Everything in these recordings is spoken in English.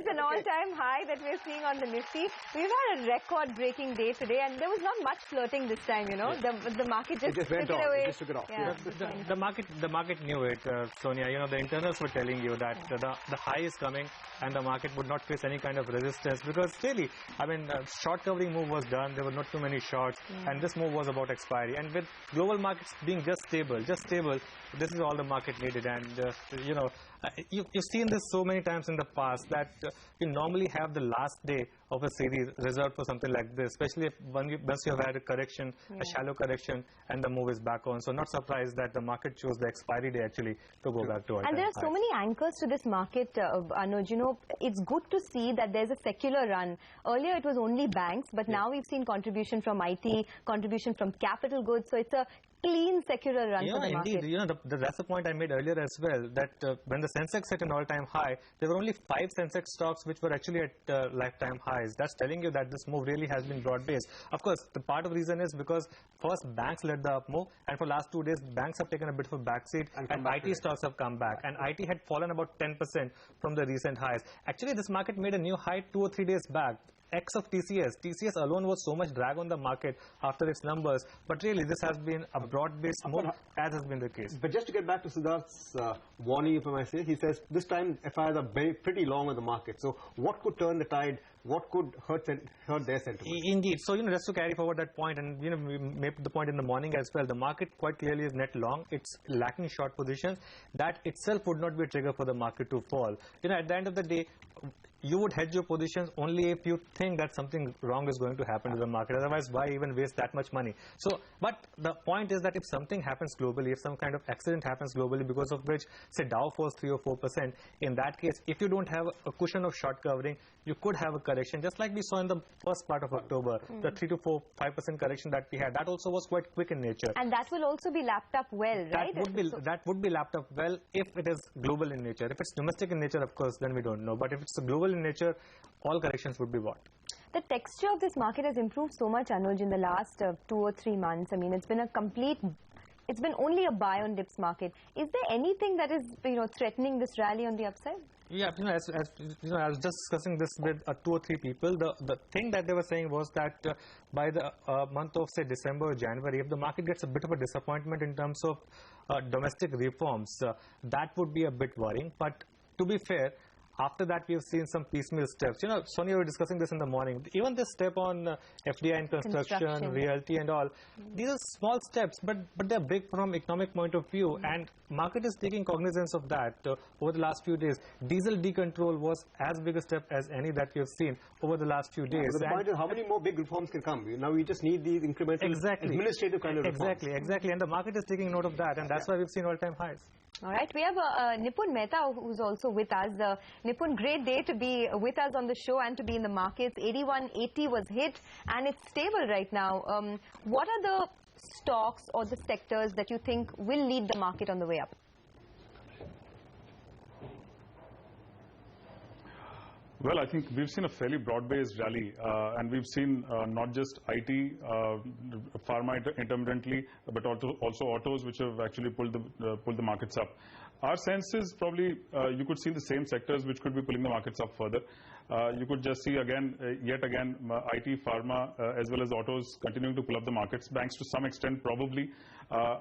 an all-time high that we're seeing on the Nifty. We've had a record-breaking day today, and there was not much flirting this time. You know, the market just took it away. Just took it off. Yeah. The market knew it, Sonia. You know, the internals were telling you that the high is coming, and the market would not face any kind of resistance because really, I mean, short covering move was done. There were not too many shorts, and this move was about expiry. And with global markets being just stable, this is all the market needed. And you know, you've seen this so many times in the past that you normally have the last day of a series reserved for something like this, especially if once you have had a correction, a shallow correction, and the move is back on. So not surprised that the market chose the expiry day actually to go back to all-time And there are so many anchors to this market, Anuj. You know, it's good to see that there's a secular run. Earlier it was only banks, but now we've seen contribution from IT, contribution from capital goods. So it's a clean secular run for the market. Indeed. You know, that's the point I made earlier as well, that when the Sensex hit an all-time high, there were only 5 Sensex stocks which were actually at lifetime highs. That's telling you that this move really has been broad-based. Of course, the part of the reason is because first banks led the up move, and for last 2 days, banks have taken a bit of a backseat, and IT stocks have come back. And IT had fallen about 10% from the recent highs. Actually, this market made a new high 2 or 3 days back. X of TCS. TCS alone was so much drag on the market after its numbers, but really this has been a broad-based move, as has been the case. But just to get back to Siddharth's warning, if I may say, he says this time FIs are pretty long on the market. So what could turn the tide? What could hurt their sentiment? Indeed. So, you know, just to carry forward that point, and, you know, we made the point in the morning as well, the market quite clearly is net long. It's lacking short positions. That itself would not be a trigger for the market to fall. You know, at the end of the day, you would hedge your positions only if you think that something wrong is going to happen to the market. Otherwise, why even waste that much money? So, but the point is that if something happens globally, if some kind of accident happens globally because of which, say, Dow falls 3 or 4%, in that case, if you don't have a cushion of short covering, you could have a correction, just like we saw in the first part of October, the 3 to 5% correction that we had. That also was quite quick in nature. And that will also be lapped up well, right? That would be lapped up well if it is global in nature. If it's domestic in nature, of course, then we don't know. But if it's global in nature, all corrections would be what? The texture of this market has improved so much, Anuj, in the last 2 or 3 months. I mean, it's been it's been only a buy on dips market. Is there anything that is, you know, threatening this rally on the upside? Yeah, you know, as you know, I was just discussing this with 2 or 3 people. The thing that they were saying was that by the month of, say, December or January, if the market gets a bit of a disappointment in terms of domestic reforms, that would be a bit worrying. But to be fair, after that, we have seen some piecemeal steps. You know, Sonia, we were discussing this in the morning. Even this step on FDI in construction, realty and all, these are small steps, but they're big from economic point of view. And market is taking cognizance of that over the last few days. Diesel decontrol was as big a step as any that we have seen over the last few days. But the point is, how many more big reforms can come? Now we just need these incremental administrative kind of reforms. Exactly. And the market is taking note of that. And that's why we've seen all-time highs. All right, we have Nipun Mehta who's also with us. Nipun, great day to be with us on the show and to be in the markets. 81.80 was hit and it's stable right now. What are the stocks or the sectors that you think will lead the market on the way up? Well, I think we've seen a fairly broad-based rally, and we've seen not just IT, pharma intermittently, but also autos, which have actually pulled the markets up. Our sense is probably you could see the same sectors which could be pulling the markets up further. You could just see yet again, IT, pharma, as well as autos continuing to pull up the markets. Banks to some extent probably,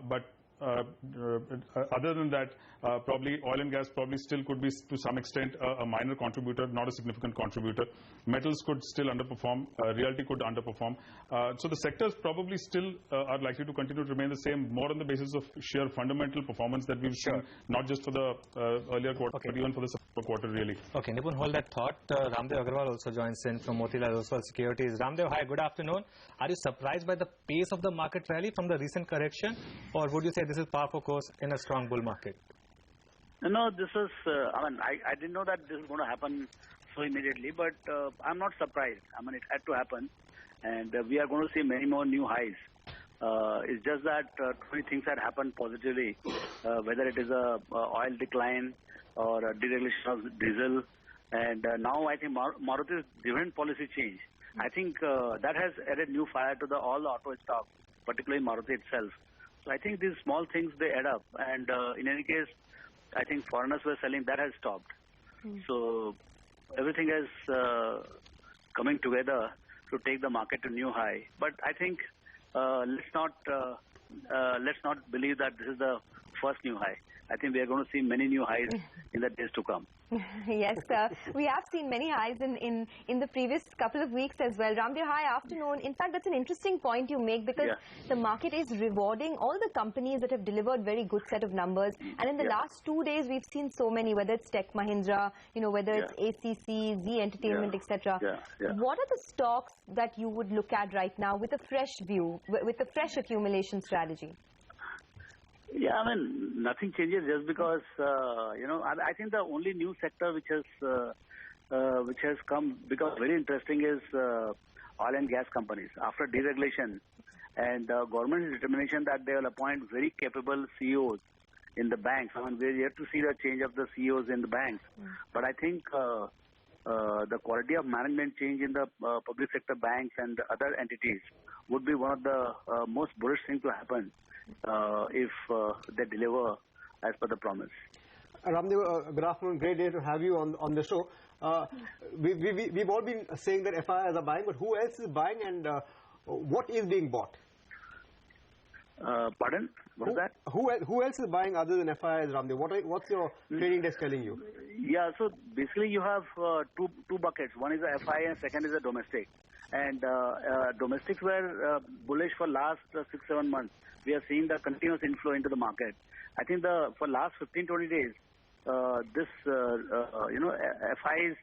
but other than that, probably oil and gas probably still could be to some extent a minor contributor, not a significant contributor. Metals could still underperform, realty could underperform. So the sectors probably still are likely to continue to remain the same, more on the basis of sheer fundamental performance that we've seen, not just for the earlier quarter, but even for the September quarter really. Okay, Nipun, hold that thought. Ramdev Agarwal also joins in from Motilal Oswal Securities. Ramdev, hi, good afternoon. Are you surprised by the pace of the market rally from the recent correction, or would you say this is par for course in a strong bull market? No, this is, I didn't know that this is going to happen so immediately, but I'm not surprised. I mean, it had to happen, and we are going to see many more new highs. It's just that too many things had happened positively, whether it is a oil decline or a deregulation of diesel, and now I think Maruti's dividend policy change. I think that has added new fire to all the auto stocks, particularly Maruti itself. So I think these small things, they add up, and in any case, I think foreigners were selling, that has stopped. So everything everything is coming together to take the market to new high. But I think let's not believe that this is the first new high. I think we are going to see many new highs in the days to come. Yes, we have seen many highs in the previous couple of weeks as well. Ramdev, hi, afternoon. In fact, that's an interesting point you make, because the market is rewarding all the companies that have delivered very good set of numbers. And in the last 2 days, we've seen so many, whether it's Tech Mahindra, whether it's ACC, Z Entertainment, etc. What are the stocks that you would look at right now with a fresh view, with a fresh accumulation strategy? Yeah, I mean, nothing changes just because, I think the only new sector which has become very interesting is oil and gas companies. After deregulation and government's determination that they will appoint very capable CEOs in the banks. I mean, we're yet to see the change of the CEOs in the banks. But I think the quality of management change in the public sector banks and other entities would be one of the most bullish things to happen if they deliver as per the promise. Ramdev, good afternoon. Great day to have you on the show. We've all been saying that FIIs are buying, but who else is buying, and what is being bought? Pardon? What is that? Who else is buying other than FIIs, Ramdev? What's your trading desk telling you? Yeah, so basically you have two buckets. One is the FII and second is the domestic. And domestics were bullish for last 6-7 months. We are seeing the continuous inflow into the market. I think for last 15-20 days, this FI is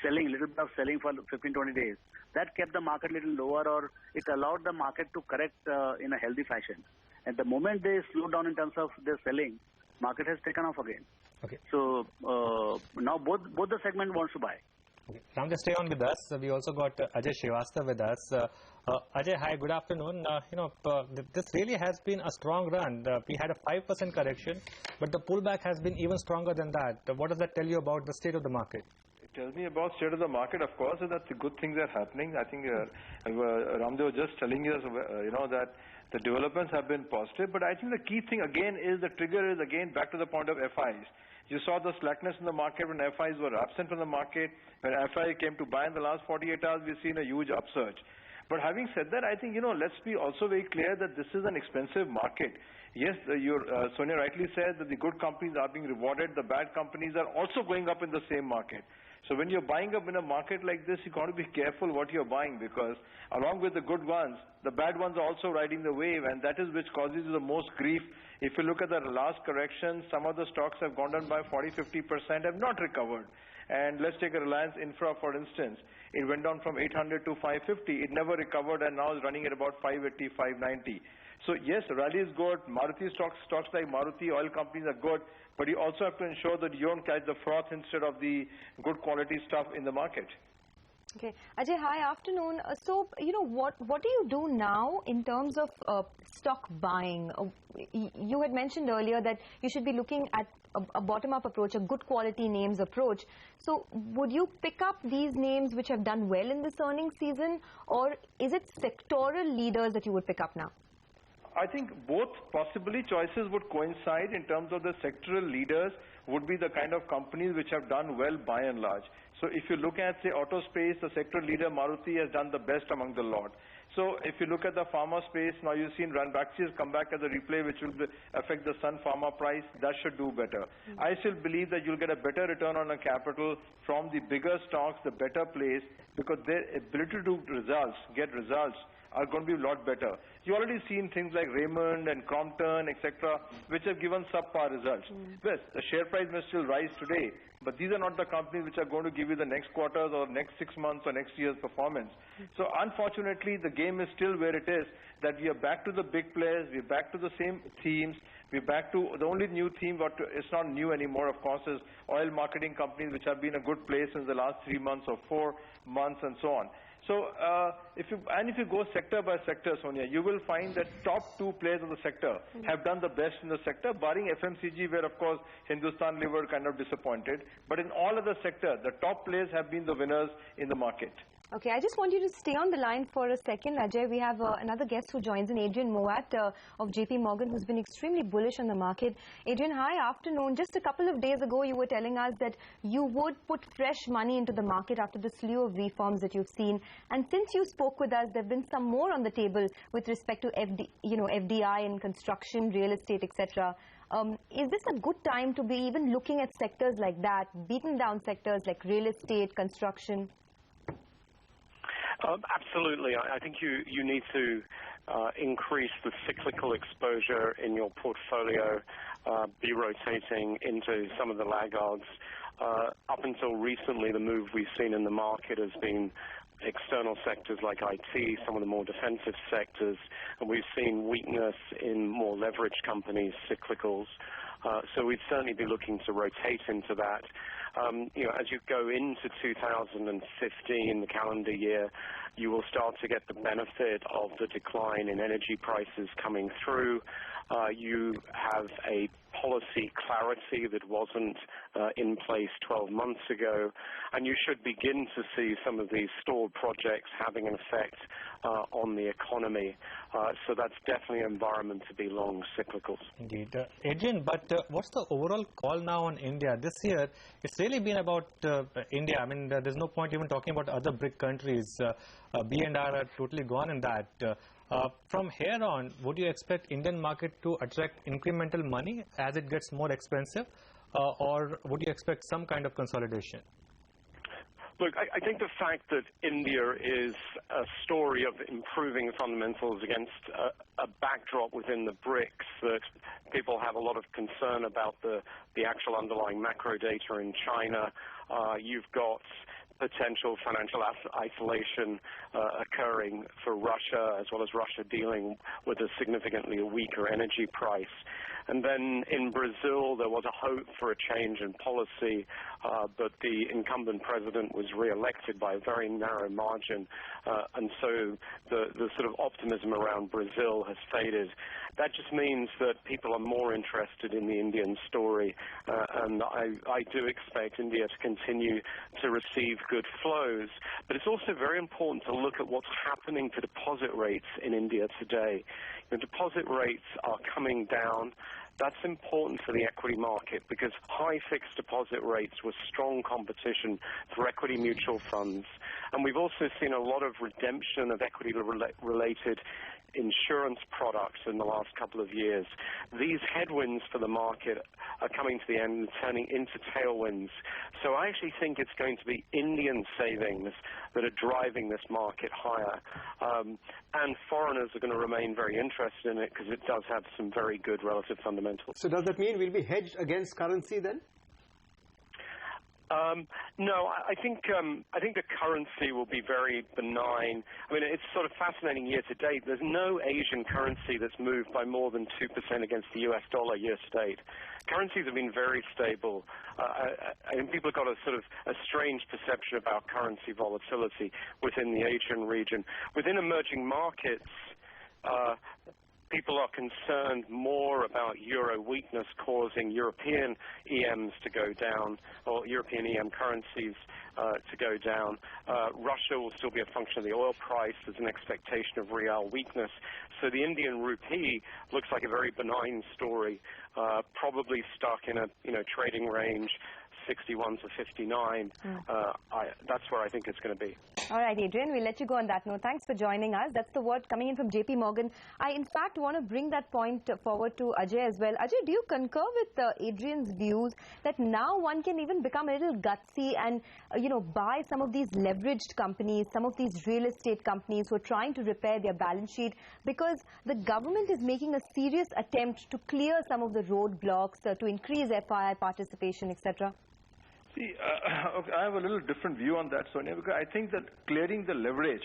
selling, little bit of selling for 15-20 days. That kept the market a little lower, or it allowed the market to correct in a healthy fashion. And the moment they slow down in terms of their selling, market has taken off again. Okay. So now both the segment wants to buy. Okay. Ramdev, stay on with us. We also got Ajay Srivastava with us. Ajay, hi, good afternoon. This really has been a strong run. We had a 5% correction, but the pullback has been even stronger than that. What does that tell you about the state of the market? It tells me about state of the market, of course, and that the good things are happening. I think Ramdev was just telling us, that the developments have been positive. But I think the key thing again is the trigger is again back to the point of FIs. You saw the slackness in the market when FIs were absent from the market. When FI came to buy in the last 48 hours, we've seen a huge upsurge. But having said that, I think, let's be also very clear that this is an expensive market. Yes, Sonia rightly said that the good companies are being rewarded. The bad companies are also going up in the same market. So when you're buying up in a market like this, you've got to be careful what you're buying, because along with the good ones, the bad ones are also riding the wave, and that is which causes the most grief. If you look at the last correction, some of the stocks have gone down by 40-50%, have not recovered. And let's take a Reliance Infra, for instance. It went down from 800 to 550. It never recovered and now is running at about 580, 590. So yes, rally is good. Maruti stocks like Maruti, oil companies are good. But you also have to ensure that you don't catch the froth instead of the good quality stuff in the market. Okay. Ajay, hi, afternoon. So, what do you do now in terms of stock buying? You had mentioned earlier that you should be looking at a bottom-up approach, a good quality names approach. So, would you pick up these names which have done well in this earnings season, or is it sectoral leaders that you would pick up now? I think both possibly choices would coincide. In terms of the sectoral leaders would be the kind of companies which have done well by and large. So if you look at, say, auto space, the sector leader Maruti has done the best among the lot. So if you look at the pharma space, now you've seen Ranbaxy has come back as a replay which will affect the Sun Pharma price. That should do better. I still believe that you'll get a better return on a capital from the bigger stocks, the better place, because their ability to get results are going to be a lot better. You've already seen things like Raymond and Crompton, etc., which have given subpar results. Yes, the share price may still rise today, but these are not the companies which are going to give you the next quarters or next 6 months or next year's performance. So unfortunately, the game is still where it is, that we are back to the big players, we're back to the same themes, we're back to the only new theme, but it's not new anymore, of course, is oil marketing companies, which have been a good place since the last 3 months or 4 months and so on. So if you go sector by sector, Sonia, you will find that top 2 players of the sector have done the best in the sector, barring FMCG, where of course Hindustan Liver kind of disappointed. But in all other sectors, the top players have been the winners in the market. Okay, I just want you to stay on the line for a second, Ajay. We have another guest who joins in, Adrian Moat of JP Morgan, who's been extremely bullish on the market. Adrian, hi, afternoon. Just a couple of days ago, you were telling us that you would put fresh money into the market after the slew of reforms that you've seen. And since you spoke with us, there have been some more on the table with respect to FDI and construction, real estate, etc. Is this a good time to be even looking at sectors like that, beaten down sectors like real estate, construction? Absolutely. I think you need to increase the cyclical exposure in your portfolio, be rotating into some of the laggards. Up until recently, the move we've seen in the market has been external sectors like IT, some of the more defensive sectors, and we've seen weakness in more leveraged companies, cyclicals. So we'd certainly be looking to rotate into that. As you go into 2015, the calendar year, you will start to get the benefit of the decline in energy prices coming through. You have a policy clarity that wasn't in place 12 months ago, and you should begin to see some of these stalled projects having an effect on the economy. So that's definitely an environment to be long cyclicals. Indeed. Adrian, but what's the overall call now on India? This year, it's really been about India. I mean, there's no point even talking about other BRIC countries. B&R are totally gone in that. From here on, would you expect Indian market to attract incremental money as it gets more expensive, or would you expect some kind of consolidation? Look, I think the fact that India is a story of improving fundamentals against a backdrop within the BRICS, that people have a lot of concern about the actual underlying macro data in China. You've got potential financial isolation occurring for Russia, as well as Russia dealing with a significantly weaker energy price. And then in Brazil, there was a hope for a change in policy, but the incumbent president was re-elected by a very narrow margin. And so the sort of optimism around Brazil has faded. That just means that people are more interested in the Indian story. And I do expect India to continue to receive good flows. But it's also very important to look at what's happening to deposit rates in India today. The deposit rates are coming down. That's important for the equity market because high fixed deposit rates were strong competition for equity mutual funds. And we've also seen a lot of redemption of equity-related insurance products in the last couple of years. These headwinds for the market are coming to the end and turning into tailwinds. So I actually think it's going to be Indian savings that are driving this market higher. And foreigners are going to remain very interested in it because it does have some very good relative fundamentals. So does that mean we'll be hedged against currency then? No, I think the currency will be very benign. I mean, it's sort of fascinating year to date. There's no Asian currency that's moved by more than 2% against the US dollar year to date. Currencies have been very stable. I think people have got a sort of a strange perception about currency volatility within the Asian region. Within emerging markets, people are concerned more about euro weakness causing European EMs to go down, or European EM currencies to go down. Russia will still be a function of the oil price. There's an expectation of real weakness. So the Indian rupee looks like a very benign story, probably stuck in a trading range 61 to 59. That's where I think it's going to be. All right, Adrian, we'll let you go on that note. Thanks for joining us. That's the word coming in from JP Morgan. I, in fact, want to bring that point forward to Ajay as well. Ajay, do you concur with Adrian's views that now one can even become a little gutsy and, buy some of these leveraged companies, some of these real estate companies who are trying to repair their balance sheet because the government is making a serious attempt to clear some of the roadblocks, to increase FII participation, etc.? See, I have a little different view on that, Sonia, because I think that clearing the leverage,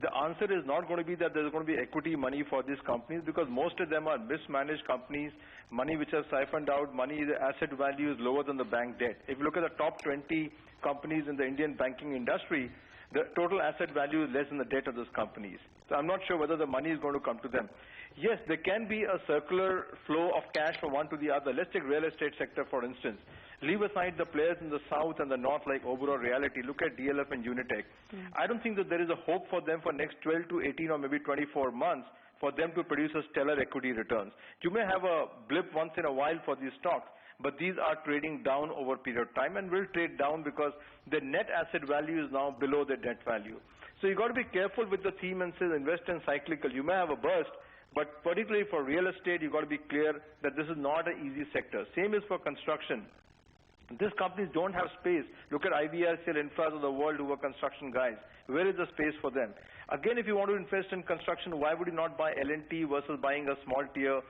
the answer is not going to be that there's going to be equity money for these companies because most of them are mismanaged companies, money which are siphoned out, money, the asset value is lower than the bank debt. If you look at the top 20 companies in the Indian banking industry, the total asset value is less than the debt of those companies. So I'm not sure whether the money is going to come to them. Yes, there can be a circular flow of cash from one to the other. Let's take real estate sector, for instance. Leave aside the players in the south and the north like Oberoi Reality. Look at DLF and Unitech. I don't think that there is a hope for them for next 12 to 18 or maybe 24 months for them to produce a stellar equity returns. You may have a blip once in a while for these stocks, but these are trading down over a period of time and will trade down because their net asset value is now below their net value. So you got to be careful with the theme and say invest in cyclical. You may have a burst, but particularly for real estate, you got to be clear that this is not an easy sector. Same is for construction. These companies don't have space. Look at IVRCL, Infras of the world who are construction guys. Where is the space for them? Again, if you want to invest in construction, why would you not buy L&T versus buying a small tier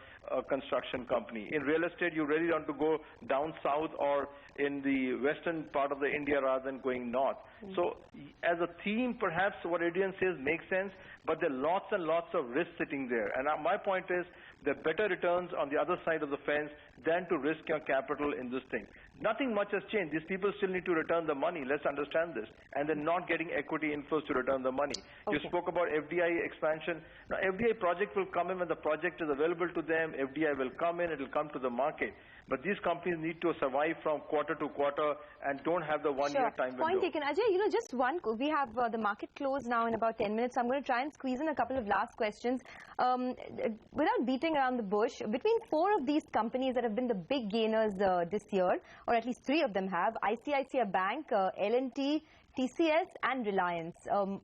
construction company? In real estate, you really want to go down south or in the western part of the India rather than going north. So as a theme, perhaps what Adrian says makes sense, but there are lots and lots of risks sitting there. And my point is, there are better returns on the other side of the fence than to risk your capital in this thing. Nothing much has changed. These people still need to return the money. Let's understand this. And they're not getting equity inflows to return the money. You spoke about FDI expansion. Now, FDI project will come in when the project is available to them. FDI will come in. It will come to the market. But these companies need to survive from quarter to quarter and don't have the one-year time window. Point taken. Ajay, just one. We have the market close now in about 10 minutes. So I'm going to try and squeeze in a couple of last questions. Without beating around the bush, between 4 of these companies that have been the big gainers this year, or at least 3 of them have, ICICI Bank, L&T, TCS and Reliance,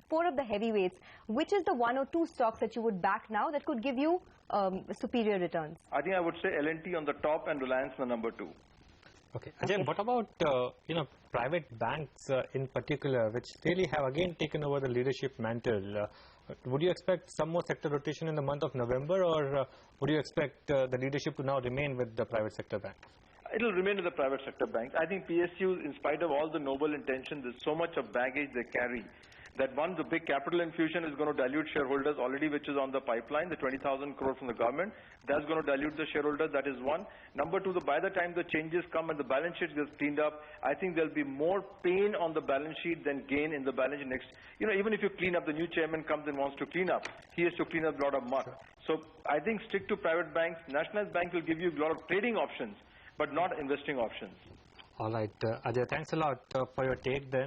4 of the heavyweights, which is the 1 or 2 stocks that you would back now that could give you superior returns? I think I would say L&T on the top and Reliance on the number 2. Okay. Ajay, what about private banks in particular, which really have again taken over the leadership mantle? Would you expect some more sector rotation in the month of November, or would you expect the leadership to now remain with the private sector banks? It will remain with the private sector banks. I think PSUs, in spite of all the noble intentions, there's so much of baggage they carry that one, the big capital infusion is going to dilute shareholders already, which is on the pipeline, the 20,000 crore from the government. That's going to dilute the shareholders. That is one. Number 2, by the time the changes come and the balance sheet gets cleaned up, I think there'll be more pain on the balance sheet than gain in the balance sheet next. Even if you clean up, the new chairman comes and wants to clean up. He has to clean up a lot of muck. So I think stick to private banks. Nationalized bank will give you a lot of trading options, but not investing options. All right. Ajay, thanks a lot for your take then.